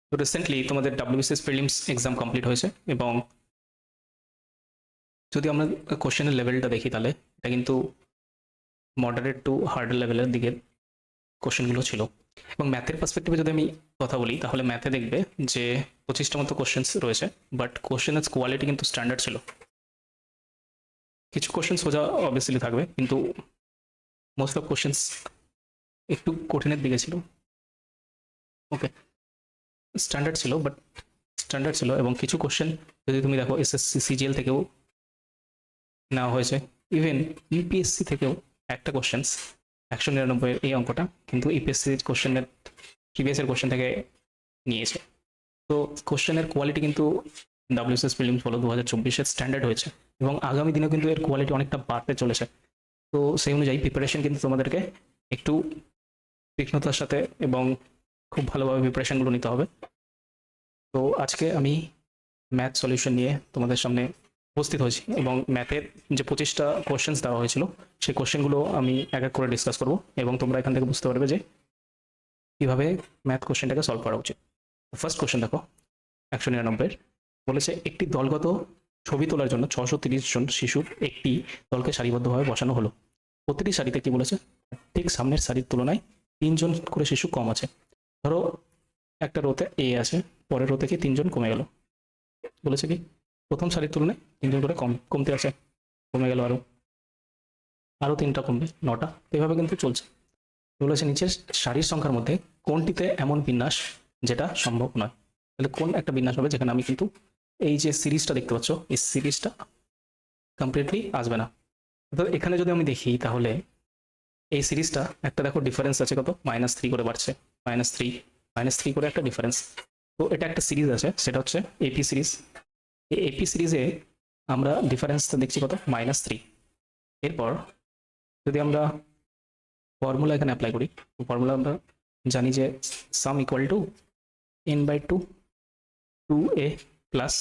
তো রিসেন্টলি তোমাদের WBCS prelims exam complete হয়েছে এবং যদি আমরা কোশ্চেনের লেভেলটা দেখি তাহলে এটা কিন্তু মডারেট টু হার্ড লেভেলের দিকে কোশ্চেনগুলো ছিল। এবং ম্যাথের পার্সপেক্টিভে যদি আমি কথা বলি তাহলে ম্যাথে দেখবে যে 25টা মতো কোশ্চেন্স রয়েছে, বাট কোশ্চেনের কোয়ালিটি কিন্তু স্ট্যান্ডার্ড ছিল। কিছু কোশ্চেন সোজা অবভিয়াসলি থাকবে, কিন্তু মোস্ট অফ কোশ্চেন্স একটু কঠিনের দিকে ছিল। ওকে, স্ট্যান্ডার্ড ছিল, বাট স্ট্যান্ডার্ড ছিল। এবং কিছু কোশ্চেন যদি তুমি দেখো এসএসসি সিজিএল থেকেও নেওয়া হয়েছে, ইভেন ইউপিএসসি থেকেও একটা কোশ্চেন্স 199 এই অঙ্কটা কিন্তু ইউপিএসসি কোশ্চেনের প্রিভিয়াসের কোশ্চেন থেকে নিয়েছে। তো কোশ্চেনের কোয়ালিটি কিন্তু ডাব্লিউবিসিএস প্রিলিমস বলো 2024-এর স্ট্যান্ডার্ড হয়েছে এবং আগামী দিনেও কিন্তু এর কোয়ালিটি অনেকটা বাড়তে চলেছে। তো সেই অনুযায়ী প্রিপারেশন কিন্তু তোমাদেরকে একটু তীক্ষ্ণতার সাথে এবং খুব ভালোভাবে প্রিপারেশনগুলো নিতে হবে। তো আজকে আমি ম্যাথ সলিউশন নিয়ে তোমাদের সামনে উপস্থিত হয়েছি এবং ম্যাথের যে 25টা কোশ্চেন্স দেওয়া হয়েছিল সেই কোশ্চেনগুলো আমি এক এক করে ডিসকাস করব এবং তোমরা এখান থেকে বুঝতে পারবে যে কীভাবে ম্যাথ কোশ্চেনটাকে সলভ করা উচিত। ফার্স্ট কোশ্চেন দেখো 199 বলেছে একটি দলগত ছবি তোলার জন্য 630 জন শিশুর একটি দলকে সারিবদ্ধভাবে বসানো হলো। প্রতিটি সারিতে কি বলেছে, ঠিক সামনের সারির তুলনায় 3জন করে শিশু কম আছে। ধরো একটা রোতে এ আছে, পরের রো থেকে 3জন কমে গেল। বলেছে কি প্রথম সারির তুলনায় 3জন করে কমতে আছে, কমে গেল আরো 3টা কমবে, 9টা। এভাবে কিন্তু চলছে। বলেছে নিচের সারির সংখ্যার মধ্যে কোনটিতে এমন বিন্যাস যেটা সম্ভব নয়। তাহলে কোন একটা বিন্যাস হবে যেখানে আমি কিন্তু এই যে সিরিজটা দেখতে পাচ্ছ এই সিরিজটা কমপ্লিটলি আসবে না। তো এখানে যদি আমি দেখি তাহলে এই সিরিজটা একটা দেখো ডিফারেন্স আছে কত, -3 করে বাড়ছে, -3 করে একটা ডিফারেন্স। তো এটা একটা সিরিজ আছে, সেটা হচ্ছে এপি সিরিজ। এই এপি সিরিজে আমরা ডিফারেন্সটা দেখছি কত, -3। এরপর যদি আমরা ফর্মুলা এখানে অ্যাপ্লাই করি, ফর্মুলা আমরা জানি যে সাম equal to n/2 2a plus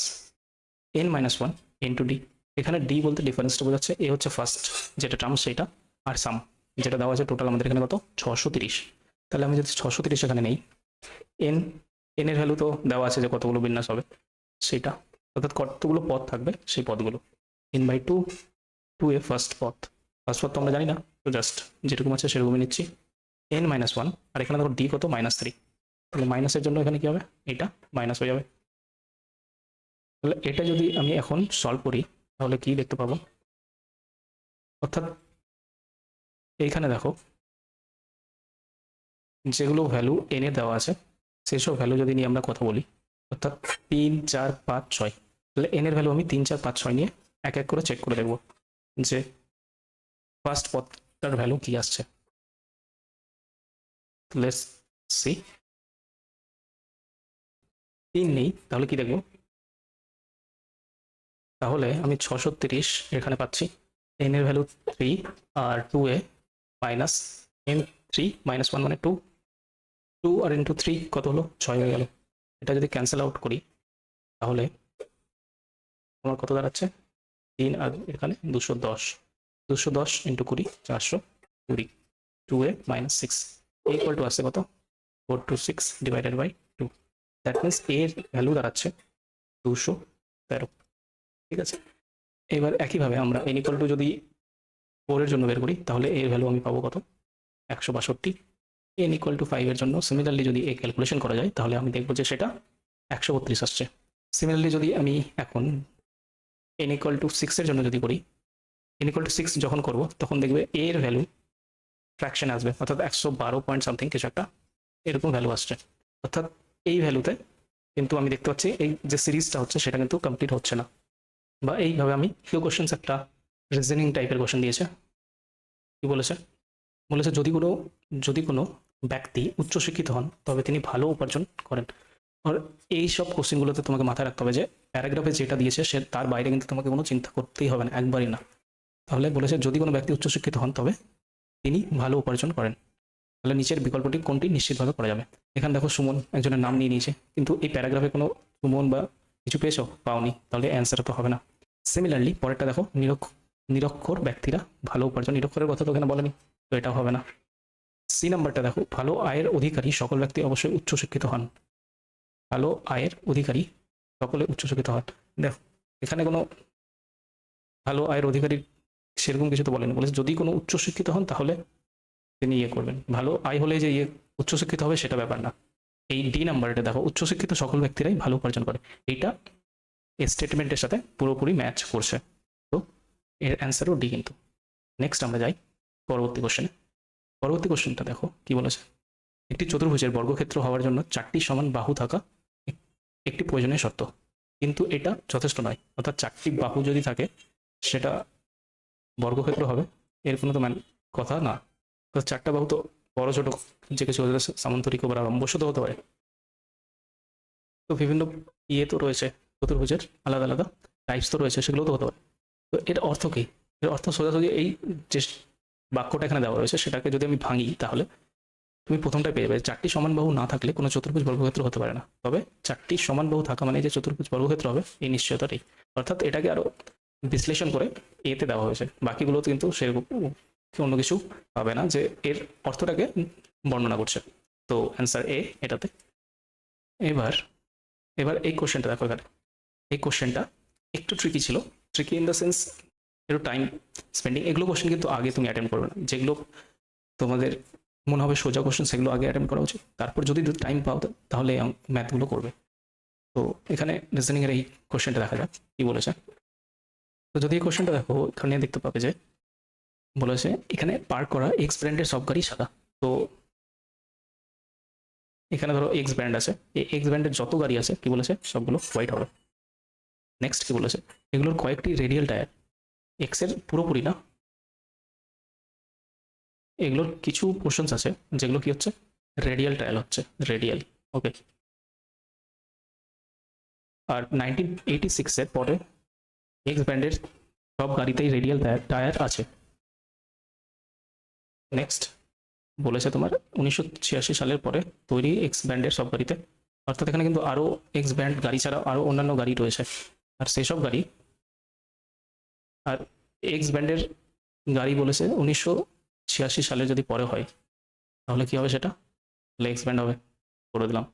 n-1 into D. এখানে ডি বলতে ডিফারেন্সটা বোঝাচ্ছে, এ হচ্ছে ফার্স্ট যেটা টার্ম সেটা, আর সাম যেটা দেওয়া আছে টোটাল আমাদের এখানে কত 630। তাহলে আমি যদি 630 এখানে নেই, এন এন এর ভ্যালু তো দেওয়া আছে যে কতগুলো বিন্যাস হবে সেটা, অর্থাৎ কতগুলো পদ থাকবে সেই পদগুলো। n/2 2a ফার্স্ট পদ তো আমরা জানি না, তো জাস্ট যেরকম আছে সেরকমই নিচ্ছি। n-1 আর এখানে দেখো ডি কত -3, তাহলে মাইনাসের জন্য এখানে কি হবে, এটা মাইনাস হয়ে যাবে। তাহলে এটা যদি আমি এখন সলভ করি তাহলে কি দেখতে পাবো, অর্থাৎ এইখানে দেখো যেগুলো ভ্যালু এন এ দেওয়া আছে সেসব ভ্যালু যদি নিয়ে আমরা কথা বলি, অর্থাৎ 3 4 5 6, তাহলে এন এর ভ্যালু আমি 3 4 5 6 নিয়ে এক এক করে চেক করে দেখব যে ফার্স্ট পদটার ভ্যালু কি আসছে। লেটস সি, 3 নেই তাহলে কি দেখবো, তাহলে আমি 630 এখানে পাচ্ছি, এন এর ভ্যালু 3 আর 2a মাইনাস এন 3 -1 মানে 2, 2 আর ইন্টু 3 কত হলো 6 হয়ে গেল। এটা যদি ক্যান্সেল আউট করি তাহলে আমার কত দাঁড়াচ্ছে, 3 আর এখানে 210, 210 ইন্টু 20 420, 2a -6 ইকুয়াল টু আসছে কত 426 ডিভাইডেড বাই 2। দ্যাট মিনস এর ভ্যালু দাঁড়াচ্ছে 213। ঠিক আছে, এবার একইভাবে আমরা n ইকুয়াল টু যদি 4 এর জন্য বের করি তাহলে এর ভ্যালু আমি পাবো কত 162। n ইকুয়াল টু 5 এর জন্য সিমিলারলি যদি এই ক্যালকুলেশন করা যায় তাহলে আমি দেখবো যে সেটা 132 আসছে। সিমিলারলি যদি আমি এখন n ইকুয়াল টু 6 এর জন্য যদি করি, n ইকুয়াল টু 6 যখন করব তখন দেখবে এর ভ্যালু ফ্র্যাকশন আসবে, অর্থাৎ 112 পয়েন্ট সামথিং কিছু একটা এরকম ভ্যালু আসছে। অর্থাৎ এই ভ্যালুতে কিন্তু আমি দেখতে পাচ্ছি এই যে সিরিজটা হচ্ছে সেটা কিন্তু কমপ্লিট হচ্ছে না। বা এইভাবে আমি কেউ কোশ্চেন্স একটা রিজনিং টাইপের কোশ্চেন দিয়েছে, কি বলেছে, বলেছে যদি কোনো ব্যক্তি উচ্চশিক্ষিত হন তবে তিনি ভালো উপার্জন করেন। আর এই সব কোশ্চেনগুলোতে তোমাকে মাথায় রাখতে হবে যে প্যারাগ্রাফে যেটা দিয়েছে সে তার বাইরে কিন্তু তোমাকে কোনো চিন্তা করতেই হবে না, একবারই না। তাহলে বলেছে যদি কোনো ব্যক্তি উচ্চশিক্ষিত হন তবে তিনি ভালো উপার্জন করেন, তাহলে নিচের বিকল্পটি কোনটি নিশ্চিতভাবে করা যাবে। এখানে দেখো সুমন একজনের নাম নিয়ে নিয়েছে, কিন্তু এই প্যারাগ্রাফে কোনো সুমন বা কিছু পেয়েছো, পাওনি, তাহলে অ্যান্সার তো হবে না। সিমিলারলি পরেরটা দেখো নিরক্ষর ব্যক্তিরা ভালো উপার্জন, নিরক্ষরের কথা তো এখানে বলেনি, তো এটাও হবে না। সি নাম্বারটা দেখো ভালো আয়ের অধিকারী সকল ব্যক্তি অবশ্যই উচ্চশিক্ষিত হন, ভালো আয়ের অধিকারী সকলে উচ্চশিক্ষিত হন। দেখো এখানে কোনো ভালো আয়ের অধিকারী সেরকম কিছু তো বলেনি, বলেছে যদি কোনো উচ্চশিক্ষিত হন তাহলে তিনি ইয়ে করবেন। ভালো আয় হলে যে ইয়ে উচ্চশিক্ষিত হবে সেটা ব্যাপার না। এই ডি নাম্বারটা দেখো, উচ্চশিক্ষিত সকল ব্যক্তিরাই ভালো উপার্জন করে, এইটা এই স্টেটমেন্টের সাথে পুরোপুরি ম্যাচ করছে। তো এর অ্যান্সারও ডি কিন্তু। নেক্সট আমরা যাই পরবর্তী কোশ্চেনে। পরবর্তী কোশ্চেনটা দেখো কি বলেছে, একটি চতুর্ভুজের বর্গক্ষেত্র হওয়ার জন্য 4টি সমান বাহু থাকা একটি প্রয়োজনীয় শর্ত, কিন্তু এটা যথেষ্ট নয়। অর্থাৎ 4টি বাহু যদি থাকে সেটা বর্গক্ষেত্র হবে, এর কোনো তো কথা না। তো 4টা বাহু তো বড় ছোট যে কিছু সামান্তরিক বা রম্বস তো হতে পারে। তো বিভিন্ন ইয়ে তো রয়েছে চতুর্ভুজের, আলাদা আলাদা টাইপস তো রয়েছে, সেগুলো তো হতে পারে। তো এর অর্থ কি? এর অর্থ সোজাসুজি এই যে বাক্যটা এখানে দেওয়া রয়েছে সেটাকে যদি আমি ভাঙি তাহলে তুমি প্রথমটাই পেয়ে যাবে, 4টি সমান বাহু না থাকলে কোনো চতুর্ভুজ বর্গক্ষেত্র হতে পারে না। তবে 4টি সমান বাহু থাকা মানে যে চতুর্ভুজ বর্গক্ষেত্র হবে এই নিশ্চয়তাটাই। অর্থাৎ এটাকে আরো বিশ্লেষণ করে এতে দেওয়া হয়েছে, বাকিগুলো কিন্তু সেরকম অন্য কিছু পাবে না, যে এর অর্থটাকে বর্ণনা করছে। তো অ্যান্সার এ এটাতে। এবার এবার এই কোশ্চেনটা দেখো, এখানে এই কোশ্চেনটা একটু ট্রিকি ছিল। ট্রিকি ইন দ্য সেন্স একটু টাইম স্পেন্ডিং। এগুলো কোশ্চেন কিন্তু আগে তুমি অ্যাটেম্প করবে না, যেগুলো তোমাদের মনে হবে সোজা কোশ্চেন সেগুলো আগে অ্যাটেম্প করা উচিত, তারপর যদি টাইম পাও তাহলে ম্যাথগুলো করবে। তো এখানে রিজনিং এর এই কোশ্চেনটা দেখা যাক কি বলেছে। তো যদি এই কোশ্চেনটা দেখো, এখানে দেখতে পাবে যে বলেছে এখানে পার্ক করা এক্স ব্র্যান্ডের সব গাড়ি সাদা। তো এখানে ধরো এক্স ব্র্যান্ড আছে, এই এক্স ব্র্যান্ডের যত গাড়ি আছে কি বলেছে সবগুলো হোয়াইট হবে। নেক্সট কি বলেছে, এগুলোর কয়েকটি রেডিয়াল টায়ার, এক্স এর পুরোপুরি না, এগুলোর কিছু পোর্শনস আছে যেগুলো কি হচ্ছে রেডিয়াল টায়ার হচ্ছে, রেডিয়াল। ওকে। আর 1986-এর পরে এক্স ব্র্যান্ডের সব গাড়িতেই রেডিয়াল টায়ার আছে। নেক্সট বলেছে তোমার 1986 সালের পরে তৈরি এক্স ব্র্যান্ডের সব গাড়িতে, অর্থাৎ এখানে কিন্তু আরো এক্স ব্র্যান্ড গাড়ি ছাড়া আরো অন্যান্য গাড়ি রয়েছে, আর সেই সব গাড়ি, আর এক্স ব্র্যান্ডের গাড়ি বলেছে 1986 সালে যদি পরে হয় তাহলে কি হবে, সেটা তাহলে এক্স ব্র্যান্ড হবে, করে দিলাম।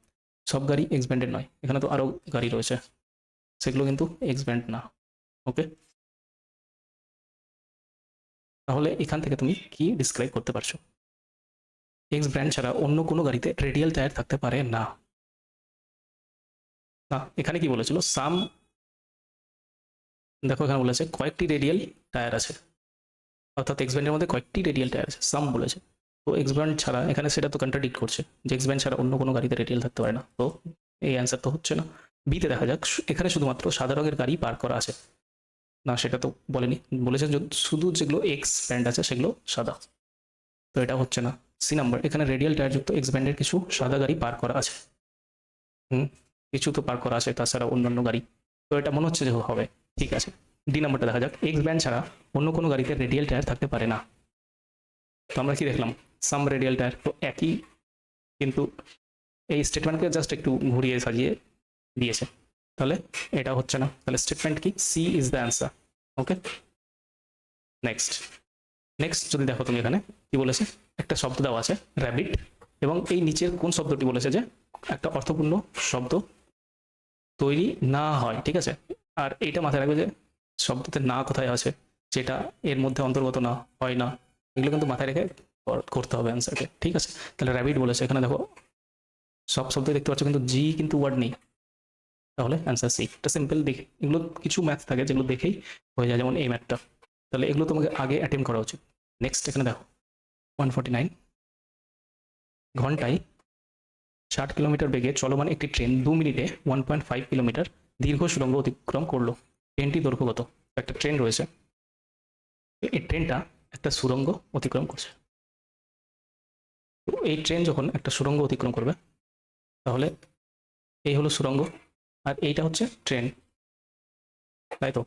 সব গাড়ি এক্স ব্র্যান্ডের নয়, এখানে তো আরো গাড়ি রয়েছে, সেগুলো কিন্তু এক্স ব্র্যান্ড না। ওকে, তাহলে এখান থেকে তুমি কি ডিসক্রাইব করতে পারছো, এক্স ব্র্যান্ড ছাড়া অন্য কোনো গাড়িতে রেডিয়াল টায়ার থাকতে পারে না। না, এখানে কি বলেছিল সাম, দেখো এখানে বলেছে কয়েকটি রেডিয়াল টায়ার আছে, অর্থাৎ এক্স ব্যান্ডের মধ্যে কয়েকটি রেডিয়াল টায়ার আছে, সাম বলেছে। তো এক্স ব্যান্ড ছাড়া এখানে সেটা তো কন্ট্রাডিক্ট করছে যে এক্স ব্যান্ড ছাড়া অন্য কোনো গাড়িতে রেডিয়াল থাকতে পারে না, তো এই অ্যান্সার তো হচ্ছে না। বিতে দেখা যাক, এখানে শুধুমাত্র সাদা রঙের গাড়ি পার্ক করা আছে, না সেটা তো বলেনি, বলেছে শুধু যেগুলো এক্স ব্যান্ড আছে সেগুলো সাদা, তো এটা হচ্ছে না। সি নাম্বার, এখানে রেডিয়াল টায়ার যুক্ত এক্স ব্যান্ডের কিছু সাদা গাড়ি পার্ক করা আছে, কিছু তো পার্ক করা আছে, তাছাড়া অন্যান্য গাড়ি, তো এটা মনে হচ্ছে যে হবে। ঠিক আছে, ডি নাম্বারটা দেখা যাক, এক্স ব্যান্ড ছাড়া অন্য কোনো গাড়িতে রেডিয়াল টায়ার থাকতে পারে না। তো আমরা কি দেখলাম, সাম রেডিয়াল টায়ার, তো একই, কিন্তু এই স্টেটমেন্টকে জাস্ট একটু ঘুরিয়ে সাজিয়ে দিয়েছে, তাহলে এটা হচ্ছে না। তাহলে স্টেটমেন্ট কি, C is the answer. Okay, next next যদি দেখো তুমি এখানে কি বলেছে, একটা শব্দ দেওয়া আছে র্যাবিট, এবং এই নিচের কোন শব্দটি বলেছে যে একটা অর্থপূর্ণ শব্দ তৈরি না হয়, ঠিক আছে। আর এইটা মাথায় রাখবে যে শব্দতে না কোথায় আছে, যেটা এর মধ্যে অন্তর্গত না হয় না, এগুলো কিন্তু মাথায় রেখে করতে হবে অ্যান্সারকে, ঠিক আছে। তাহলে র্যাবিট বলেছে, এখানে দেখো সব শব্দ দেখতে পাচ্ছ কিন্তু জি কিন্তু ওয়ার্ড নেই, তাহলে অ্যান্সার সি। এটা সিম্পল, দেখে এগুলো কিছু ম্যাথ থাকে যেগুলো দেখেই হয়ে যায়, যেমন এই ম্যাথটা, তাহলে এগুলো তোমাকে আগে অ্যাটেম্প করা উচিত। নেক্সট এখানে দেখো 149, ঘন্টায় 60 কিলোমিটার বেগে চলমান একটি ট্রেন 2 মিনিটে 1.5 কিলোমিটার দীর্ঘ সুড়ঙ্গ অতিক্রম করলো, ট্রেনটি দৈর্ঘ্যগত। একটা ট্রেন রয়েছে, এই ট্রেনটা একটা সুড়ঙ্গ অতিক্রম করছে। তো এই ট্রেন যখন একটা সুড়ঙ্গ অতিক্রম করবে তাহলে এই হলো সুড়ঙ্গ, আর এইটা হচ্ছে ট্রেন, তাই তো।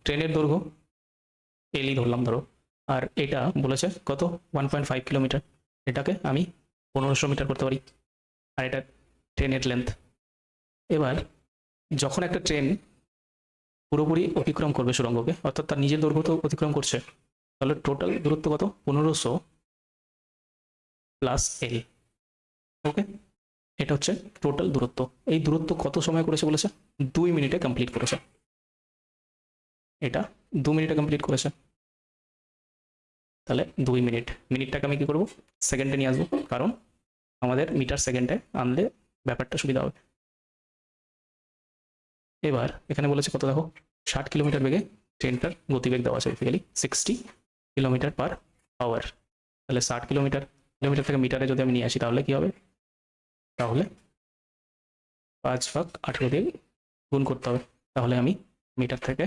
ট্রেনের দৈর্ঘ্য এলই ধরলাম ধরো, আর এটা বলেছে কত 1.5 কিলোমিটার, এটাকে আমি 1500 মিটার করতে পারি, আর এটা ট্রেনের লেন্থ। এবার যখন একটা ট্রেন পুরোপুরি অতিক্রম করবে সুড়ঙ্গকে, অর্থাৎ তার নিজের দৈর্ঘ্য তো অতিক্রম করছে, তাহলে টোটাল দূরত্ব কত 1500 প্লাস এল। ওকে, এটা হচ্ছে টোটাল দূরত্ব। এই দূরত্ব কত সময় করেছে বলেছে? 2 মিনিটে কমপ্লিট করেছে। এটা 2 মিনিটে কমপ্লিট করেছে। তাহলে 2 মিনিট, মিনিটটাকে আমি কি করব, সেকেন্ডে নিয়ে আসবো, কারণ আমাদের মিটার সেকেন্ডে আনলে ব্যাপারটা সুবিধা হবে। এবার এখানে বলেছে কত দেখো, 60 কিলোমিটার বেগে ট্রেনটার গতিবেগ দেওয়া আছে, বেসিক্যালি 60 কিলোমিটার পার আওয়ার। তাহলে 60 কিলোমিটার, কিলোমিটার থেকে মিটারে যদি আমি নিয়ে আসি তাহলে কি হবে, তাহলে 5/18 দিয়ে গুণ করতে হবে। তাহলে আমি মিটার থেকে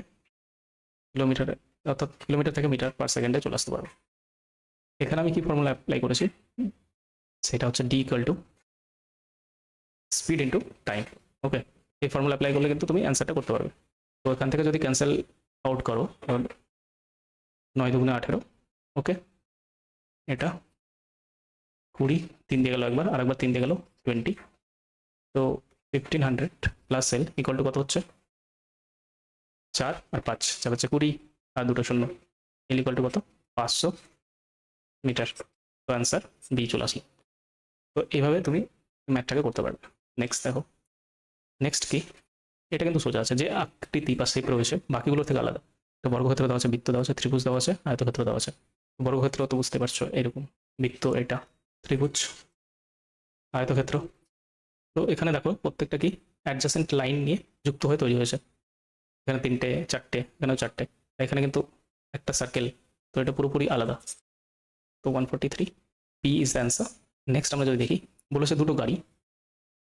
কিলোমিটারে, অর্থাৎ কিলোমিটার থেকে মিটার পার সেকেন্ডে চলে আসতে পারবো। এখানে আমি কি ফর্মুলা অ্যাপ্লাই করেছি, সেটা হচ্ছে D equal to speed into time. Okay, এই ফর্মুলা অ্যাপ্লাই করলে কিন্তু তুমি অ্যান্সারটা করতে পারবে। তো এখান থেকে যদি ক্যান্সেল আউট করো, 9 দুগুণে 18, ওকে, এটা 20, 3 দিয়ে গেল একবার, আর একবার 3 দিয়ে গেল 20। তো 1500 প্লাস এল ইকুয়াল টু কত হচ্ছে, 4 আর 5, 4 হচ্ছে 20 আর 2টো শূন্য, এল ইকুয়াল টু কত, 500 মিটার। তো অ্যান্সার বি চলে আসলো। তো এইভাবে তুমি ম্যাথটাকে করতে পারবে। নেক্সট দেখো, নেক্সট কি, এটা কিন্তু সোজা আছে, যে আকৃতি বা শেপ রয়েছে বাকিগুলোর থেকে আলাদা। তো বর্গক্ষেত্র দেওয়া আছে, বৃত্ত দেওয়া আছে, ত্রিভুজ দেওয়া আছে, আয়তক্ষেত্র দেওয়া আছে। বর্গক্ষেত্র তো বুঝতে পারছো এরকম, বৃত্ত এটা, ত্রিভুজ, আয়তক্ষেত্র। তো এখানে দেখো প্রত্যেকটা কি অ্যাডজাসেন্ট লাইন নিয়ে যুক্ত হয়ে তৈরি হয়েছে। এখানে 3টে 4টে, এখানেও 4টে, এখানে কিন্তু একটা সার্কেল। তো এটা পুরোপুরি আলাদা। তো 143 P is the answer. Next আমরা যদি দেখি, বলেছে দুটো গাড়ি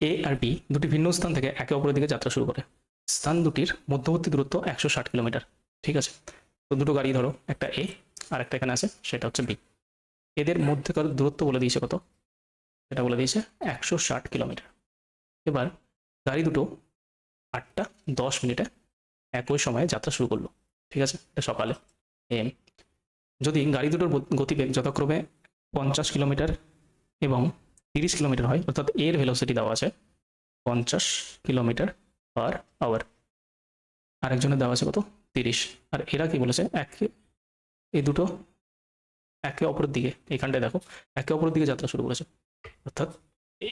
এ আর বি দুটি ভিন্ন স্থান থেকে একে অপরের দিকে যাত্রা শুরু করে। স্থান দুটির মধ্যবর্তী দূরত্ব 160 কিলোমিটার। ঠিক আছে, তো দুটো গাড়ি ধরো, একটা এ আর একটা এখানে আছে সেটা হচ্ছে বি। এদের মধ্যেকার দূরত্ব বলে দিয়েছে কত, এটা বলে দিয়েছে 160 কিলোমিটার। এবার গাড়ি দুটো 8:10 একই সময়ে যাত্রা শুরু করলো। ঠিক আছে, এটা সকালে এম। যদি গাড়ি দুটোর গতিবেগ যথাক্রমে 50 কিলোমিটার এবং 30 কিলোমিটার হয়, অর্থাৎ এর ভেলোসিটি দেওয়া আছে 50 কিলোমিটার পার আওয়ার, আরেকজনের দেওয়া আছে কত, 30। আর এরা কি বলেছে, এই দুটো একে অপরের দিকে, এইখানটায় দেখো একে অপরের দিকে যাত্রা শুরু করেছে, অর্থাৎ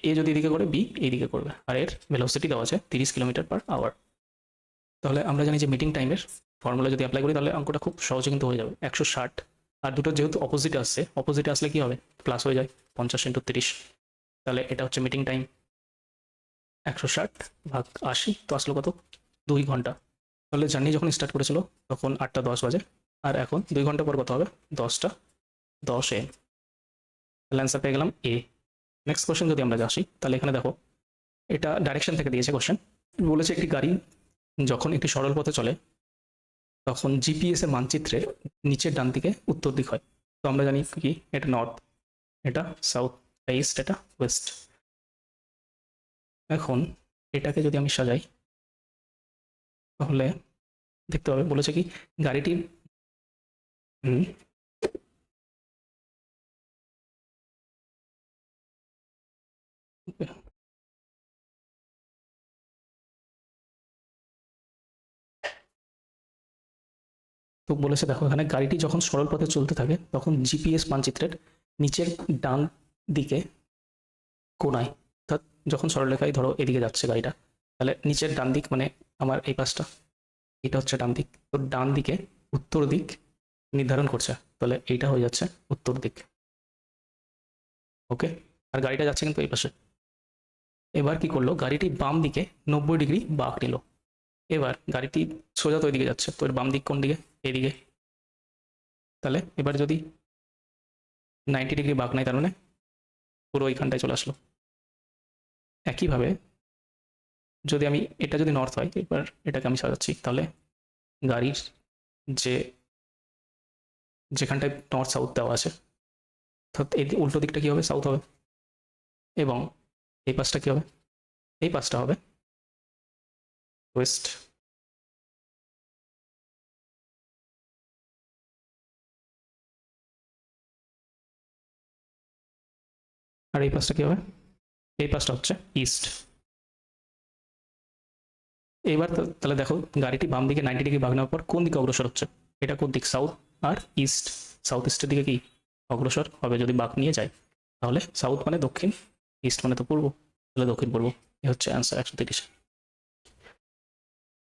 এ যদি এদিকে করে বি এইদিকে করবে, আর এর ভেলোসিটি দেওয়া আছে 30 কিলোমিটার পার আওয়ার। তাহলে আমরা জানি যে মিটিং টাইমের ফর্মুলা যদি অ্যাপ্লাই করি তাহলে অঙ্কটা খুব সহজে কিন্তু হয়ে যাবে। 160, আর দুটো যেহেতু অপোজিটে আসছে, অপোজিটে আসলে কি হবে, প্লাস হয়ে যায়, 50 × 30। তাহলে এটা হচ্ছে মিটিং টাইম, 160/80, তো আসলো কত, 2 ঘন্টা। তাহলে জার্নি যখন স্টার্ট করেছিল তখন 8:10 বাজে, আর এখন 2 ঘন্টা পর কত হবে, 10:10 AM। তাহলে অ্যান্সার পেয়ে গেলাম এ। নেক্সট কোশ্চেন যদি আমরা আসি, তাহলে এখানে দেখো এটা ডাইরেকশন থেকে দিয়েছে কোশ্চেন। বলেছে একটি গাড়ি যখন একটি সরল পথে চলে তখন জিপিএস এর মানচিত্রে নিচের ডান দিকে উত্তর দিক হয়। তো আমরা জানি কি, এটা নর্থ, এটা সাউথ, ইস্ট, এটা ওয়েস্ট। এখন এটাকে যদি আমি সাজাই তাহলে দেখতে হবে, বলেছে কি গাড়িটির তো বলেছে দেখো এখানে গাড়িটি যখন সরল পথে চলতে থাকে তখন জিপিএস মানচিত্রের নিচের ডান দিকে কোনায়, অর্থাৎ যখন সরলরেখায় ধরো এদিকে যাচ্ছে গাড়িটা, তাহলে নিচের ডান দিক মানে আমার এই পাশটা, এটা হচ্ছে ডান দিক, তো ডান দিকে উত্তর দিক নির্ধারণ করছে, তাহলে এইটা হয়ে যাচ্ছে উত্তর দিক। ওকে, আর গাড়িটা যাচ্ছে কিন্তু এই পাশে। এবার কি করলো, গাড়িটি বাম দিকে 90 ডিগ্রি বাঁক নিল। এবার গাড়িটি সোজা তো ওইদিকে যাচ্ছে, তো এর বাম দিক কোন দিকে, এইদিকে। তাহলে এবার যদি 90 ডিগ্রি বাঁক নেয় তার মানে পুরো ওইখানটায় চলে আসলো। একইভাবে যদি আমি, এটা যদি নর্থ হয়, এবার এটাকে আমি সাজাচ্ছি, তাহলে গাড়ির যে যেখানটায় নর্থ সাউথ দেওয়া আছে, অর্থাৎ এই উল্টো দিকটা কি হবে, সাউথ হবে, এবং এই পাশটা কি হবে, এই পাশটা হবে ওয়েস্ট। আর এই পাশটা কি হবে, এই পাশটা হচ্ছে ইস্ট। এবার তাহলে দেখো গাড়িটি বাম দিকে 90 ডিগ্রি বাঁক নেওয়ার পর কোন দিকে অগ্রসর হচ্ছে, এটা কোন দিক, সাউথ আর ইস্ট। সাউথ ইস্টের দিকে কি অগ্রসর হবে যদি বাঁক নিয়ে যায়, তাহলে সাউথ মানে দক্ষিণ, ইস্ট মানে তো পূর্ব। তাহলে দক্ষিণ পূর্ব। এ হচ্ছে অ্যান্সার 130।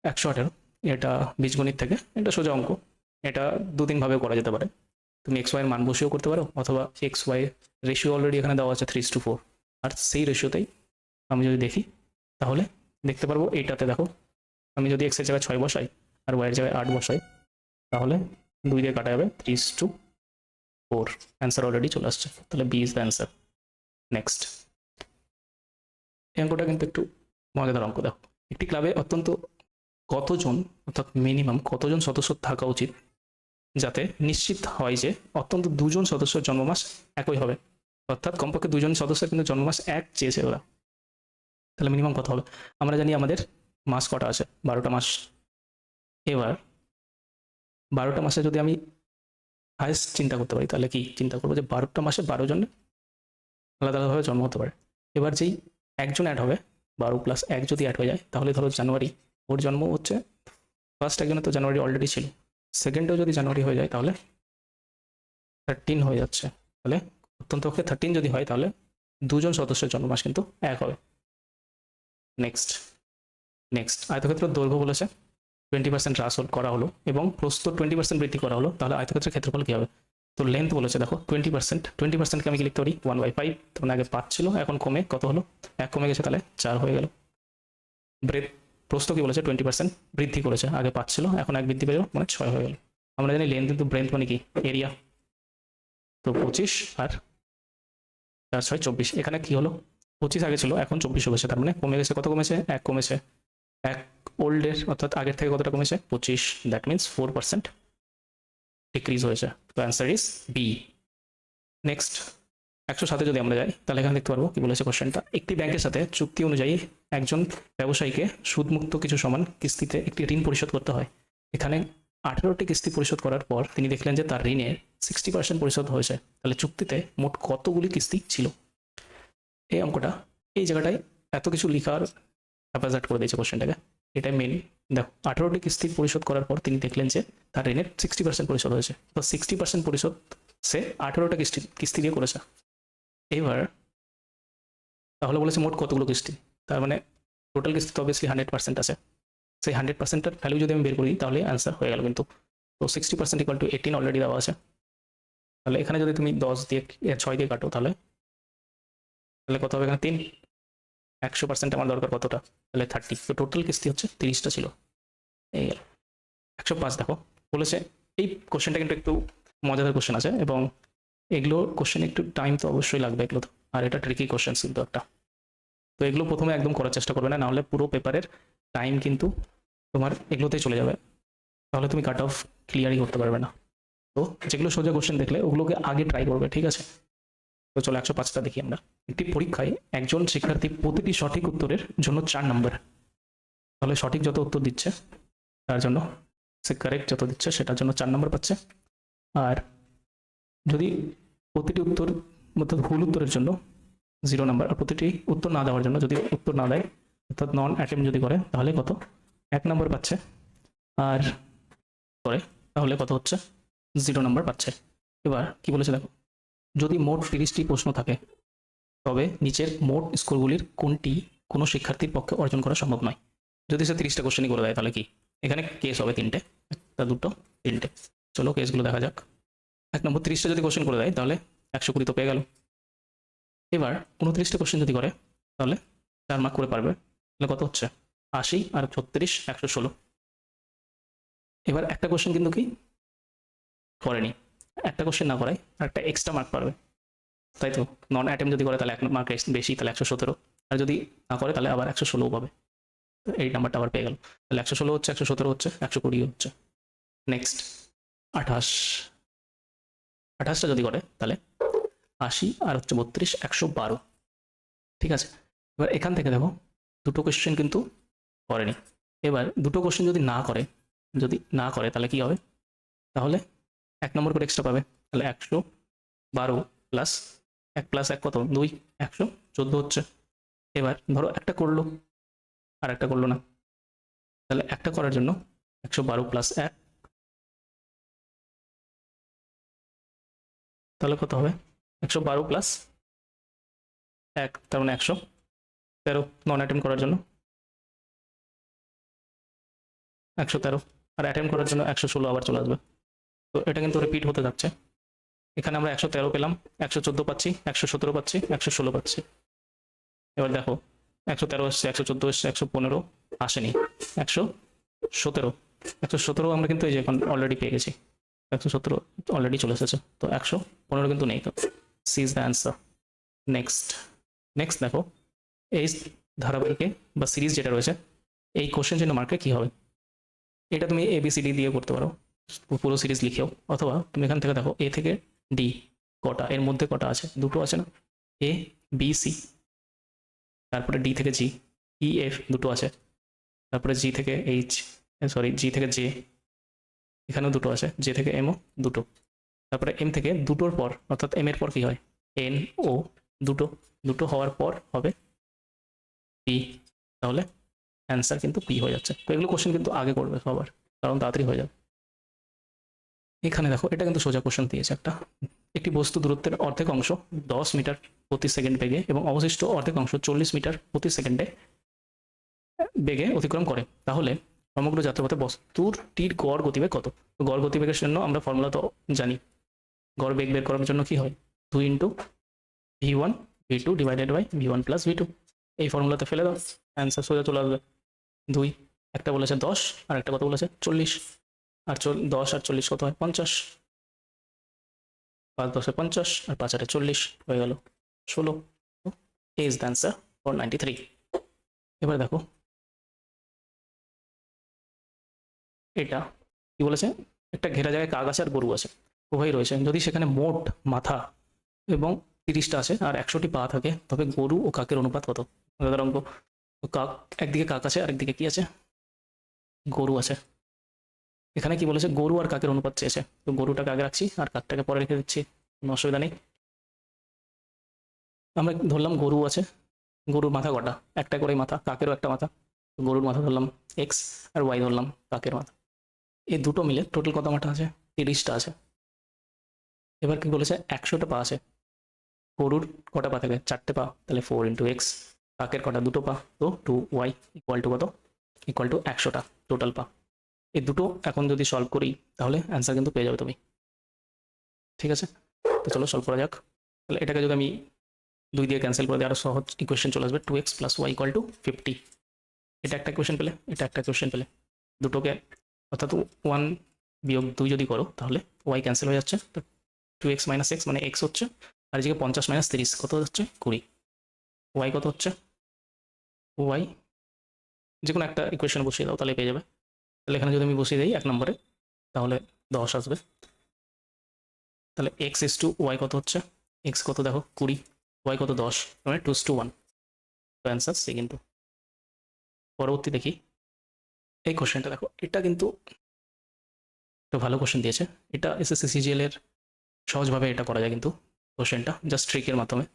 118, এটা বীজগণিত থেকে, এটা সোজা অঙ্ক। এটা দু তিন ভাবে করা যেতে পারে। তুমি এক্স ওয়াই এর মান বসিয়েও করতে পারো, অথবা এক্স ওয়াই রেশিও অলরেডি এখানে দেওয়া আছে 3:4, আর সেই রেশিওতেই আমি যদি দেখি তাহলে দেখতে পারবো এইটাতে দেখো, আমি যদি এক্স এর জায়গায় 6 বসাই আর ওয়াই এর জায়গায় 8 বসাই, তাহলে 2 দিয়ে কাটা যাবে, 3:4, অ্যান্সার অলরেডি চলে আসছে। তাহলে B is the answer. Next, এই অঙ্কটা কিন্তু একটু মজাদার অঙ্ক। দেখো, একটি ক্লাবে অত্যন্ত কতজন, অর্থাৎ মিনিমাম কতজন সদস্য থাকা উচিত যাতে নিশ্চিত হয় যে অত্যন্ত দুজন সদস্যের জন্মমাস একই হবে, অর্থাৎ কমপক্ষে দুজন সদস্যের কিন্তু জন্মমাস এক চেয়েছে ওরা। তাহলে মিনিমাম কত হবে? আমরা জানি আমাদের মাস কটা আছে, 12টা মাস। এবার 12টা মাসে যদি আমি হায়েস্ট চিন্তা করতে পারি, তাহলে কি চিন্তা করবো যে 12টা মাসে 12 জন আলাদা আলাদাভাবে জন্ম হতে পারে। এবার যেই একজন অ্যাড হবে, 12+1 যদি অ্যাড হয়ে যায়, তাহলে ধরো জানুয়ারি, ওর জন্ম হচ্ছে, ফার্স্ট একজনের তো জানুয়ারি অলরেডি ছিল, সেকেন্ডেও যদি জানুয়ারি হয়ে যায় তাহলে 13 হয়ে যাচ্ছে। তাহলে অত্যন্ত পক্ষে 13 যদি হয়, তাহলে দুজন সদস্যের জন্মমাস কিন্তু এক হবে। নেক্সট, আয়তক্ষেত্রের দৈর্ঘ্য বলেছে 20% হ্রাস করা হলো এবং প্রস্থ 20% বৃদ্ধি করা হলো, তাহলে আয়তক্ষেত্রের ক্ষেত্রফল কি হবে? তো লেন্থ বলেছে, দেখো 20%কে আমি কি লিখতে পারি 1/5, তখন আগে 5 ছিল, এখন কমে কত হলো, 1 কমে গেছে, তাহলে 4 হয়ে গেল। ব্রেথ, প্রস্থ কি বলেছে 20% বৃদ্ধি করেছে, আগে 5 ছিল, এখন 1 বৃদ্ধি পেয়ে গেল, মানে 6 হয়ে গেল। আমরা জানি লেন্থ কিন্তু ব্রেথ মানে কি এরিয়া, তো 25 আর 4 6 24, এখানে কি হলো 25 আগে ছিল, এখন 24 হয়েছে, তার মানে কমে গেছে, কত কমেছে, 1 কমেছে, 1 ওল্ডের অর্থাৎ আগের থেকে কতটা কমেছে 25, দ্যাট মিনস 4% ডিক্রিজ হয়েছে। তো অ্যান্সার ইজ বি। নেক্সট, 107 যদি আমরা যাই, তাহলে এখানে দেখতে পারবো কি বলেছে কোশ্চেনটা, একটি ব্যাংকের সাথে চুক্তি অনুযায়ী একজন ব্যবসায়ীকে সুদমুক্ত কিছু সমান কিস্তিতে একটি ঋণ পরিশোধ করতে হয়। এখানে 18টি কিস্তি পরিশোধ করার পর তিনি দেখলেন যে তার ঋণের 60% পরিশোধ হয়েছে। তাহলে চুক্তিতে মোট কতগুলি কিস্তি ছিল? এই অঙ্কটা এই জায়গাটায় এত কিছু লিখার হ্যাপাজার্ট করে দিয়েছে কোশ্চেনটাকে, এটাই মেন। দেখো, 18টি কিস্তি পরিশোধ করার পর তিনি দেখলেন যে তার ঋণের 60% পরিশোধ হয়েছে, তো 60% পরিশোধ সে 18টা কিস্তি দিয়ে করেছে। এবার তাহলে বলেছে মোট কতগুলো কিস্তি, তার মানে টোটাল কিস্তি তো অবভিয়াসলি 100% আছে, সেই 100%-এর ভ্যালু যদি আমি বের করি তাহলে অ্যান্সার হয়ে গেল কিন্তু। তো 60% ইকুয়াল টু 18 অলরেডি দেওয়া আছে, তাহলে এখানে যদি তুমি 10 দিয়ে 6 দিয়ে কাটো, তাহলে তাহলে কত হবে এখানে 3, 100% আমার দরকার কতটা, তাহলে 30, তো টোটাল কিস্তি হচ্ছে 30টা ছিল। এই 105 দেখো বলেছে, এই কোশ্চেনটা কিন্তু একটু মজাদার কোশ্চেন আছে, এবং এগুলো কোশ্চেন একটু টাইম তো অবশ্যই লাগবে এগুলো তো, আর এটা ট্রিকি কোশ্চেন কিন্তু একটা। তো এগুলো প্রথমে একদম করার চেষ্টা করবে না, নাহলে পুরো পেপারের টাইম কিন্তু তোমার এগুলোতেই চলে যাবে, তাহলে তুমি কাট অফ ক্লিয়ারই করতে পারবে না। তো যেগুলো সোজা কোশ্চেন দেখলে ওগুলোকে আগে ট্রাই করবে, ঠিক আছে? তো চলো 105টা দেখি আমরা। একটি পরীক্ষায় একজন শিক্ষার্থী প্রতিটি সঠিক উত্তরের জন্য 4 নম্বর, তাহলে সঠিক যত উত্তর দিচ্ছে তার জন্য, সে কারেক্ট যত দিচ্ছে সেটার জন্য 4 নম্বর পাচ্ছে, আর যদি প্রতিটি উত্তর অর্থাৎ ভুল উত্তরের জন্য 0 নাম্বার, আর প্রতিটি উত্তর না দেওয়ার জন্য, যদি উত্তর না দেয় অর্থাৎ নন অ্যাটেম্প যদি করে, তাহলে কত 1 নম্বর পাচ্ছে, আর করে তাহলে কত হচ্ছে 0 নাম্বার পাচ্ছে। এবার কি বলেছে দেখো, যদি মোট 30টি প্রশ্ন থাকে তবে নিচের মোট স্কোরগুলির কোনটি কোনো শিক্ষার্থীর পক্ষে অর্জন করা সম্ভব নয়। যদি সে 30টা কোশ্চেনই করে দেয় তাহলে কি, এখানে কেস হবে 3টে, একটা দুটো 3টে। চলো কেসগুলো দেখা যাক। 1 নম্বর, 30টা যদি কোশ্চেন করে দেয় তাহলে 120 তো পেয়ে গেল। এবার 29টা কোশ্চেন যদি করে তাহলে 4 মার্ক করে পারবে, তাহলে কত হচ্ছে 80 আর 36 116। এবার একটা কোশ্চেন কিন্তু কি করেনি, একটা কোশ্চেন না করায় আর একটা এক্সট্রা মার্ক পারবে, তাই তো? নন অ্যাটেম্প যদি করে তাহলে 1 মার্ক বেশি, তাহলে 117, আর যদি না করে তাহলে আবার 116 পাবে। এই নাম্বারটা আবার পেয়ে গেল, তাহলে 116 হচ্ছে, 117 হচ্ছে, 120 হচ্ছে। নেক্সট 28, 28টা যদি করে তাহলে 80 আর হচ্ছে 32 112, ঠিক আছে? এবার এখান থেকে দেখো দুটো কোশ্চেন কিন্তু করেনি, এবার দুটো কোশ্চেন যদি না করে, তাহলে কি হবে, তাহলে 1 নম্বর করে এক্সট্রা পাবে, তাহলে 112 প্লাস 1 প্লাস 1 কত 2, 114 হচ্ছে। এবার ধরো একটা করলো আর একটা করলো না, তাহলে একটা করার জন্য 112 প্লাস 1, তাহলে কত হবে 112 প্লাস 1, তার মানে 100, 13 নন অ্যাটেম্প করার জন্য 113, আর অ্যাটেম্প করার জন্য 116 আবার চলে আসবে। তো এটা কিন্তু রিপিট হতে থাকছে। এখানে আমরা 113 পেলাম, 114 পাচ্ছি, 117 পাচ্ছি, 116 পাচ্ছি। এবার দেখো 113 এসছে, 114 এসছে, 115 আসেনি, 117, 117 আমরা কিন্তু এই যে এখন অলরেডি পেয়ে গেছি, 117 অলরেডি চলে এসেছে, তো 115 কিন্তু নেই। তো C is the answer. Next next দেখো এই ধারাবাহিকে বা সিরিজ যেটা রয়েছে এই কোশ্চেন চিহ্ন মার্কে কি হবে। এটা তুমি এবিসিডি দিয়ে করতে পারো, পুরো সিরিজ লিখেও, অথবা তুমি এখান থেকে দেখো এ থেকে ডি কটা, এর মধ্যে কটা আছে, দুটো আছে না, এ বি সি, তারপরে ডি থেকে জি, ই এফ দুটো আছে, তারপরে জি থেকে এইচ, সরি জি থেকে জে, এখানেও দুটো আছে, জে থেকে এমও দুটো, তারপরে এম থেকে দুটোর পর অর্থাৎ এম এর পর কি হয়, এন ও, দুটো, দুটো হওয়ার পর হবে পি, তাহলে অ্যান্সার কিন্তু পি হয়ে যাচ্ছে। তো এগুলো কোশ্চেন কিন্তু আগে করবে সবার, কারণ তাড়াতাড়ি হয়ে যাবে। এখানে দেখো এটা কিন্তু সোজা কোশ্চেন দিয়েছে একটা, একটি বস্তু দূরত্বের অর্ধেক অংশ 10 মিটার প্রতি সেকেন্ড বেগে এবং অবশিষ্ট অর্ধেক অংশ 40 মিটার প্রতি সেকেন্ডে বেগে অতিক্রম করে, তাহলে সমগ্র যাত্রাপথে বস্তুটির গড় গতিবেগ কত। তো গড় গতিবেগের জন্য আমরা ফর্মুলা তো জানি, গড় বেগ বের করার জন্য কি হয়, 2 into v1 v2 divided by v1 plus v2, এই ফর্মুলাতে ফেলে দাও, অ্যান্সার সোজা চলে আসবে। 2, একটা বলেছে 10 আর একটা কত বলেছে 40, আর 10 আর 40 কত হয় 50, 5 10 50 আর 5 8 40 হয়ে গেল 16, ইজ দ্য অ্যান্সার ফর 93। এবার দেখো এটা কি বলেছে, একটা ঘেরা জায়গায় কাক আছে আর গরু আছে, উভয়ই রয়েছে, যদি সেখানে মোট মাথা এবং 30টা আছে আর 100টি পা থাকে, তবে গরু ও কাকের অনুপাত কত। মজাদার অঙ্ক। তো কাক, একদিকে কাক আছে আর একদিকে কি আছে, গরু আছে। এখানে কি বলেছে, গরু আর কাকের অনুপাত চেয়েছে, তো গরুটাকে আগে রাখছি আর কাকটাকে পরে রেখে দিচ্ছি, কোনো অসুবিধা নেই। আমরা ধরলাম গরু আছে, গরুর মাথা কটা, একটা করে মাথা, কাকেরও একটা মাথা, তো গরুর মাথা ধরলাম এক্স আর ওয়াই ধরলাম কাকের মাথা, এই দুটো মিলে টোটাল কত মাথা আছে, 30টা আছে। এবার কি বলেছে 100টা পা আছে, গরুর কটা পা থাকে, 4টে পা, তাহলে 4 ইন্টু এক্স, কাকের কটা, দুটো পা, তো 2y ইকুয়াল টু কত, ইকুয়াল টু 100টা টোটাল পা। এই দুটো এখন যদি সলভ করি তাহলে অ্যান্সার কিন্তু পেয়ে যাবে তুমি, ঠিক আছে। তো চলো সলভ করা যাক। তাহলে এটাকে যদি আমি 2 দিয়ে ক্যান্সেল করে দিই, আরো সহজ ইকুয়েশন চলে আসবে, 2x plus Y equal to 50। এটা একটা ইকুয়েশন পেলে, এটা একটা ইকুয়েশন পেলে, দুটোকে অর্থাৎ 1 বিয়োগ 2 যদি করো তাহলে ওয়াই ক্যান্সেল হয়ে যাচ্ছে, তো 2x মাইনাস এক্স মানে এক্স হচ্ছে, আর এদিকে 50 মাইনাস 30 কত হচ্ছে 20, ওয়াই কত হচ্ছে, ওয়াই যে কোনো একটা ইকুয়েশন বসিয়ে দাও তাহলে পেয়ে যাবে। তাহলে এখানে যদি আমি বসিয়ে দিই 1 নম্বরে, তাহলে 10 আসবে। তাহলে এক্স ইস টু ওয়াই কত হচ্ছে, এক্স কত দেখো 20, ওয়াই কত 10, মানে 2:1, তো অ্যান্সার সি কিন্তু। পরবর্তী দেখি এই কোশ্চেনটা দেখো, এটা কিন্তু একটা ভালো কোশ্চেন দিয়েছে, এটা এসএসসি সিজিএল এর সহজভাবে এটা করা যায় কিন্তু কোশ্চেনটা, জাস্ট ট্রিকের মাধ্যমে।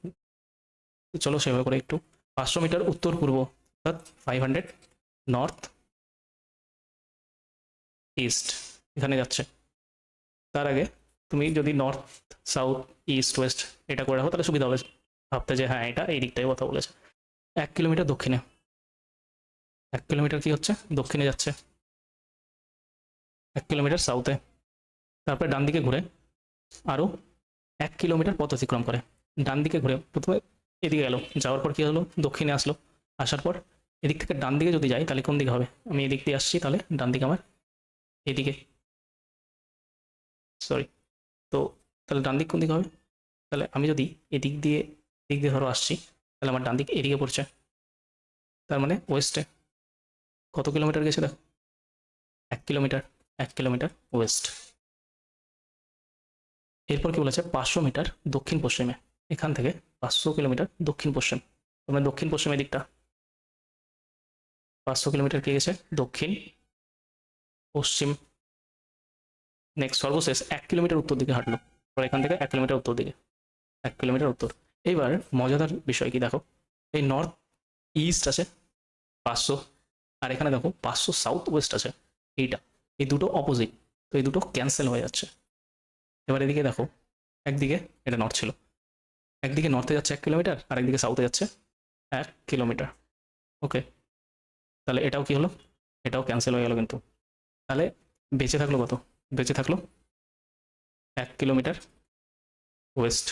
তো চলো সেভাবে করে একটু, 500 মিটার উত্তর পূর্ব অর্থাৎ 500 নর্থ ইস্ট এখানে যাচ্ছে, তার আগে তুমি যদি নর্থ সাউথ ইস্ট ওয়েস্ট এটা করে রাখো তাহলে সুবিধা হবে ভাবতে যে হ্যাঁ এটা এই দিকটাই কথা বলেছে। 1 কিলোমিটার দক্ষিণে, 1 কিলোমিটার কি হচ্ছে দক্ষিণে যাচ্ছে, 1 কিলোমিটার সাউথে, তারপরে ডান দিকে ঘুরে আরো 1 কিলোমিটার পথ অতিক্রম করে, ডান দিকে ঘুরে প্রথমে এদিকে গেল, যাওয়ার পর কি হলো দক্ষিণে আসলো, আসার পর এদিক থেকে ডান দিকে যদি যাই তাহলে কোন দিকে হবে, আমি এদিক দিয়ে আসছি তাহলে ডান দিকে আমার এদিকে, সরি, তো তাহলে ডান দিক কোন দিকে হবে, তাহলে আমি যদি এদিক দিয়ে ধরো আসছি তাহলে আমার ডান দিক এদিকে পড়ছে, তার মানে ওয়েস্টে কত কিলোমিটার গেছে দেখো 1 কিলোমিটার, 1 কিলোমিটার ওয়েস্ট। এরপর কি বলেছে 500 মিটার দক্ষিণ পশ্চিমে, এখান থেকে 500 কিলোমিটার দক্ষিণ পশ্চিম, তোমরা দক্ষিণ পশ্চিমের দিকটা 500 কিলোমিটার কে গেছে দক্ষিণ পশ্চিম। নেক্সট সর্বশেষ 1 কিলোমিটার উত্তর দিকে হাঁটলো, পরে এখান থেকে 1 কিলোমিটার উত্তর দিকে, 1 কিলোমিটার উত্তর। এইবার মজাদার বিষয় কি দেখো, এই নর্থ ইস্ট আছে 500, আর এখানে দেখো 500 সাউথ ওয়েস্ট আছে, এইটা, এই দুটো অপোজিট, তো এই দুটো ক্যান্সেল হয়ে যাচ্ছে। এবার এদিকে দেখো, একদিকে এটা নর্থ ছিল, একদিকে নর্থে যাচ্ছে 1 কিলোমিটার আর একদিকে সাউথে যাচ্ছে 1 কিলোমিটার, ওকে, তাহলে এটাও কি হলো, এটাও ক্যান্সেল হয়ে গেল কিন্তু। তাহলে বেঁচে থাকলো কত, বেঁচে থাকলো 1 কিলোমিটার ওয়েস্ট,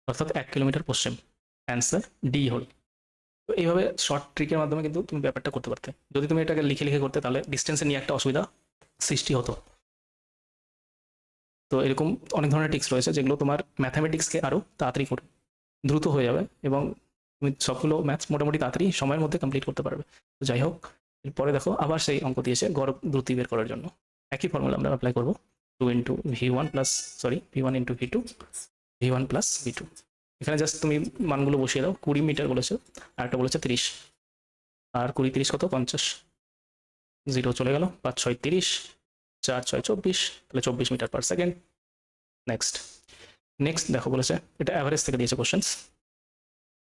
অর্থাৎ 1 কিলোমিটার পশ্চিম। অ্যান্সার ডি হল। তো এইভাবে শর্ট ট্রিকের মাধ্যমে কিন্তু তুমি ব্যাপারটা করতে পারতে। যদি তুমি এটাকে লিখে লিখে করতে তাহলে ডিস্টেন্সে নিয়ে একটা অসুবিধা সৃষ্টি হতো। তো এরকম অনেক ধরনের ট্রিক্স রয়েছে যেগুলো তোমার ম্যাথামেটিক্সকে আরও তাড়াতাড়ি করে দ্রুত হয়ে যাবে এবং তুমি সবগুলো ম্যাথস মোটামুটি তাড়াতাড়ি সময়ের মধ্যে কমপ্লিট করতে পারবে। তো যাই হোক, এরপরে দেখো আবার সেই অঙ্ক দিয়েছে গড় দ্রুতি বের করার জন্য। একই ফর্মুলা আমরা অ্যাপ্লাই করবো, 2 × V1 plus V1 × V2 V1 plus V2। এখানে জাস্ট তুমি মানগুলো বসিয়ে দাও। 20 মিটার বলেছে, আর একটা বলেছে 30, আর 20 30 কত 50, 0 চলে গেল, 5 6 30, 4 6 24, তাহলে 24 meter per second. Next next দেখো বলেছে এটা অ্যাভারেজ থেকে দিয়েছে কোশ্চেন্স।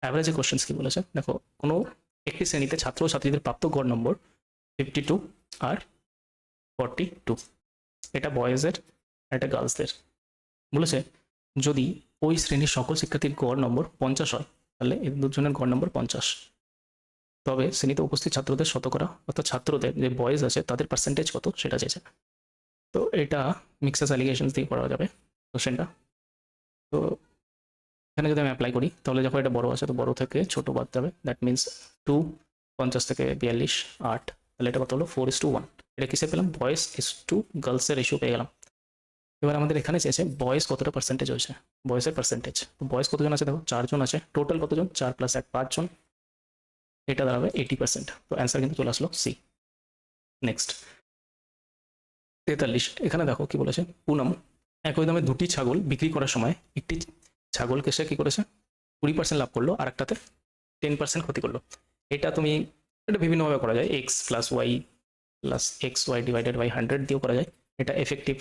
অ্যাভারেজে কোশ্চেন্স কি বলেছে দেখো, কোনো একটি শ্রেণীতে ছাত্র ও ছাত্রীদের প্রাপ্ত গড় নম্বর 52 আর 42, এটা বয়েজের আর এটা গার্লসদের। বলেছে যদি ওই শ্রেণীর সকল শিক্ষার্থীর গড় নম্বর 50 হয় তাহলে এই দুজনের গড় নম্বর 50, তবে শ্রেণীতে উপস্থিত ছাত্রদের শতকরা অর্থাৎ ছাত্রদের যে বয়েজ আছে তাদের পার্সেন্টেজ কত সেটা চেয়েছে। তো এটা মিক্সেস অ্যালিগেশনস দিয়ে করা যাবে কোশ্চেনটা। তো এখানে যদি আমি অ্যাপ্লাই করি তাহলে যখন এটা বড় আছে তো বড় থেকে ছোট বাদ যাবে, দ্যাট মিনস 2, 50 থেকে 42, 8, তাহলে এটা কত হলো 4:1। এটা কিসে পেলাম, বয়েজ ইস টু গার্লসের রেশিও পেয়ে গেলাম। এবার আমাদের এখানে চেয়েছে বয়েজ কতটা পার্সেন্টেজ হয়েছে, বয়েজের পার্সেন্টেজ। তো বয়েজ কতজন আছে দেখো 4 জন আছে, টোটাল কতজন 4 + 1 5 জন, এটা দাঁড়াবে 80%। তো অ্যান্সার কিন্তু চলে আসলো সি। নেক্সট 43, এখানে দেখো কি বলেছে, পুনম একই দামে দুটি ছাগল বিক্রি করার সময় একটি ছাগলকে সে কি করেছে 20% লাভ করলো আর একটাতে 10% ক্ষতি করলো। এটা তুমি এটা বিভিন্নভাবে করা যায়, x + y + xy / 100 দিয়েও করা যায়। এটা এফেক্টিভ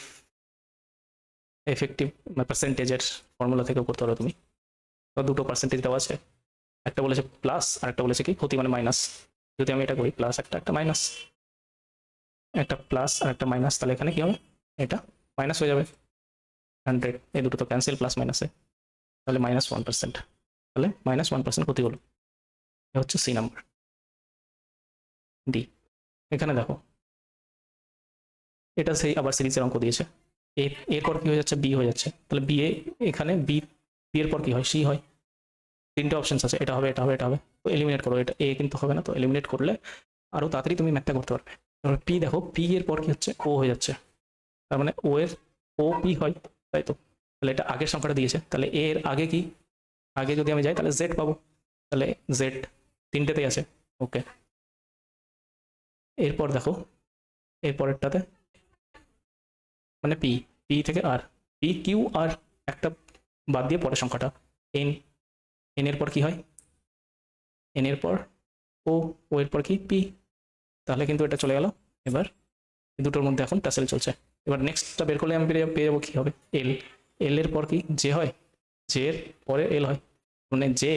পার্সেন্টেজের ফর্মুলা থেকেও করতে পারো তুমি। তো দুটো পার্সেন্টেজ দেওয়া আছে, একটা বলেছে প্লাস আর একটা বলেছে কি ক্ষতি মানে মাইনাস। যদি আমি এটা করি প্লাস একটা মাইনাস, একটা প্লাস আর একটা মাইনাস, তাহলে এখানে কি হবে, এটা মাইনাস হয়ে যাবে 100, এই দুটো তো ক্যান্সেল প্লাস মাইনাসে, তাহলে -1%, তাহলে -1% ক্ষতি হলো। এটা হচ্ছে সি নাম্বার। ডি, এখানে দেখো এটা সেই আবার সিরিজের অঙ্ক দিয়েছে, এরপর কি হয়ে যাচ্ছে বি হয়ে যাচ্ছে, তাহলে বি এখানে বি এর পর কি হয় সি হয়। তিনটে অপশনস আছে, এটা হবে এটা হবে এটা হবে, তো এলিমিনেট করো, এটা এ কিন্তু হবে না, তো এলিমিনেট করলে আরো তাড়াতাড়ি তুমি ম্যাথটা করতে পারবে। তারপর পি দেখো, পি এর পর কি হচ্ছে ও হয়ে যাচ্ছে, তার মানে ও এর ও পি হয়, তাই তো। তাহলে এটা আগের সংখ্যাটা দিয়েছে, তাহলে এর আগে কি, আগে যদি আমি যাই তাহলে জেড পাবো, তাহলে জেড তিনটেতেই আছে। ওকে, এরপর দেখো এরপরেরটাতে মানে পি, পি থেকে আর, পি কিউ আর একটা বাদ দিয়ে পরের সংখ্যাটা এন, এন এর পর কি হয়, এন এর পর ও, ও এর পর কি পি, তাহলে কিন্তু এটা চলে গেল। এবার এই দুটোর মধ্যে এখন টাসেল চলছে। এবার নেক্সটটা বের করলে আমি পেয়ে যাবো কি হবে এল, এল এর পর কি জে হয়, জে এর পরে এল হয়, মানে জে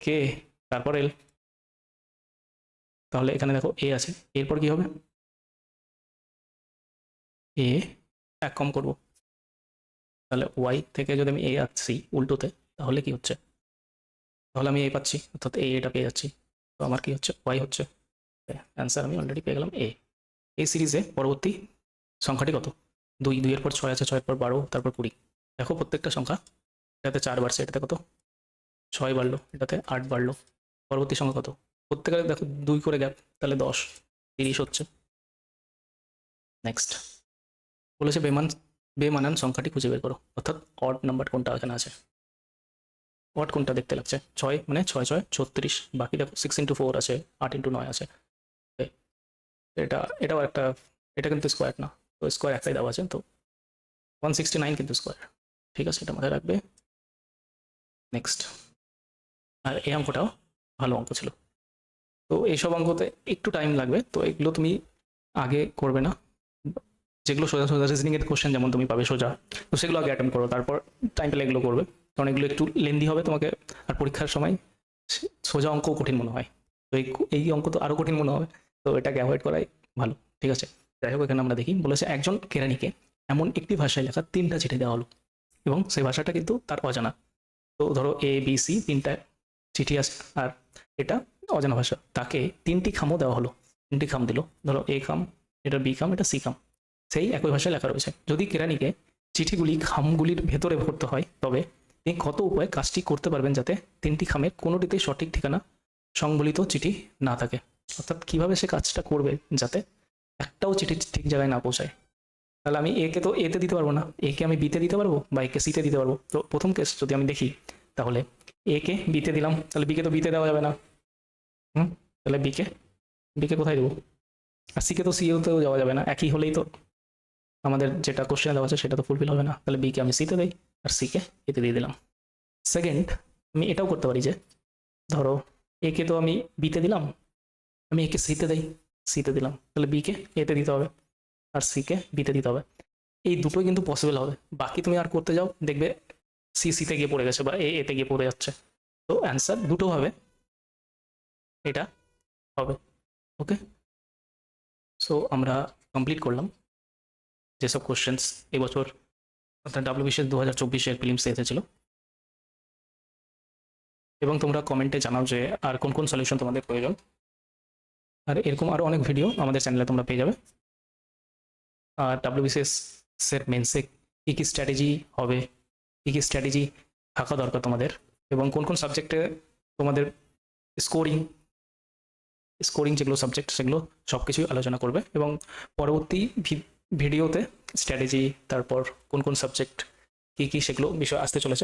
কে তারপর এল। তাহলে এখানে দেখো এ আছে, এরপর কি হবে এ এক কম করবো, তাহলে ওয়াই থেকে যদি আমি এ আসছি উল্টোতে তাহলে কি হচ্ছে, তাহলে আমি এ পাচ্ছি অর্থাৎ এটা পেয়ে যাচ্ছি, তো আমার কি হচ্ছে ওয়াই হচ্ছে। অ্যান্সার আমি অলরেডি পেয়ে গেলাম এ। এই সিরিজে পরবর্তী সংখ্যাটি কত, 2, 2 এর পর 6 আছে, 6 এর পর 12, তারপর 20। দেখো প্রত্যেকটা সংখ্যা, এটাতে 4 বাড়ছে, এটাতে কত 6 বাড়লো, এটাতে 8 বাড়লো, পরবর্তী সংখ্যা কত, প্রত্যেকের দেখো 2 করে গ্যাপ, তাহলে 10 30 হচ্ছে। নেক্সট বলেছে বেমানান সংখ্যাটি খুঁজে বের করো, অর্থাৎ অড নাম্বার কোনটা এখানে আছে, অড কোনটা দেখতে লাগছে, 6 মানে 6 6 36, বাকি দেখো 6 × 4 আছে, 8 × 9 আছে, এটাও একটা, এটা কিন্তু স্কোয়ার না, তো স্কোয়ার একটাই দেওয়া আছে, তো 169 কিন্তু স্কোয়ার, ঠিক আছে এটা মাথায় রাখবে। নেক্সট, আর এই অঙ্কটাও ভালো অঙ্ক ছিল। তো এইসব অঙ্কতে একটু টাইম লাগবে, তো এগুলো তুমি আগে করবে না, যেগুলো সোজা সোজা রিজনিং এর কোশ্চেন যেমন তুমি পাবে সোজা, তো সেগুলো আগে অ্যাটেম্প করো, তারপর টাইম পেলে এগুলো করবে, কারণ এগুলো একটু লেন্দি হবে তোমাকে, আর পরীক্ষার সময় সোজা অঙ্ক কঠিন মনে হয়, তো এই অঙ্ক তো আরো কঠিন মনে হবে, তো এটাকে অ্যাভয়েড করাই ভালো, ঠিক আছে। যাই হোক, এখানে আমরা দেখি বলেছে একজন কেরানিকে এমন একটি ভাষায় লেখা 3টা চিঠি দেওয়া হলো এবং সেই ভাষাটা কিন্তু তার অজানা। তো ধরো এ বি সি তিনটা চিঠি আছে আর এটা অজানা ভাষা, তাকে 3টি খামও দেওয়া হলো, 3টি খাম দিল, ধরো এ খাম, এটা বি খাম, এটা সি খাম, সেই একই ভাষায় লেখা রয়েছে। যদি কেরানিকে চিঠিগুলি খামগুলির ভেতরে ভরতে হয় তবে তিনি কত উপায়ে কাজটি করতে পারবেন যাতে 3টি খামের কোনোটিতেই সঠিক ঠিকানা সংবলিত চিঠি না থাকে? অর্থাৎ কিভাবে সে কাজটা করবে যাতে একটাও চিঠি ঠিক জায়গায় না পৌঁছায়। তাহলে আমি একে তো এতে দিতে পারবো না, একে আমি বিতে দিতে পারবো বা একে সিতে দিতে পারবো। তো প্রথম কেস যদি আমি দেখি তাহলে একে বিতে দিলাম, তাহলে বিকে তো বিতে দেওয়া যাবে না। তাহলে বিকে বিকে কোথায় দেবো? আর সিকে তো সিওতেও যাওয়া যাবে না, একই হলেই তো আমাদের যেটা কোশ্চেনে দেওয়া আছে সেটা তো ফুলফিল হবে না। তাহলে বিকে আমি সিতে দিই আর সিকে এতে দিয়ে দিলাম। সেকেন্ড, আমি এটাও করতে পারি যে ধরো একে তো আমি বিতে দিলাম, আমি একে সিতে দিই, সিতে দিলাম, তাহলে বিকে এতে দিতে হবে আর সিকে বিতে দিতে হবে। এই দুটোই কিন্তু পসিবল হবে। বাকি তুমি আর করতে যাও দেখবে সি সিতে গিয়ে পড়ে গেছে বা এ এতে গিয়ে পড়ে যাচ্ছে। তো অ্যান্সার দুটো হবে, এটা হবে। ওকে, সো আমরা কমপ্লিট করলাম যেসব কোশ্চেন্স এবছর অর্থাৎ WBCS 2024-এর প্রিলিমসে এসেছিল। এবং তোমরা কমেন্টে জানাও যে আর কোন কোন সলিউশন তোমাদের প্রয়োজন। আর এরকম আরও অনেক ভিডিও আমাদের চ্যানেলে তোমরা পেয়ে যাবে। আর WBCS এর মেন্সে কী কী স্ট্র্যাটেজি হবে, কী কী স্ট্র্যাটেজি থাকা দরকার তোমাদের, এবং কোন কোন সাবজেক্টে তোমাদের স্কোরিং স্কোরিং যেগুলো সাবজেক্ট সেগুলো সব কিছুই আলোচনা করবে। এবং পরবর্তী ভিডিওতে স্ট্র্যাটেজি, তারপর কোন কোন সাবজেক্ট কী কী সেগুলো বিষয় আসতে চলেছে।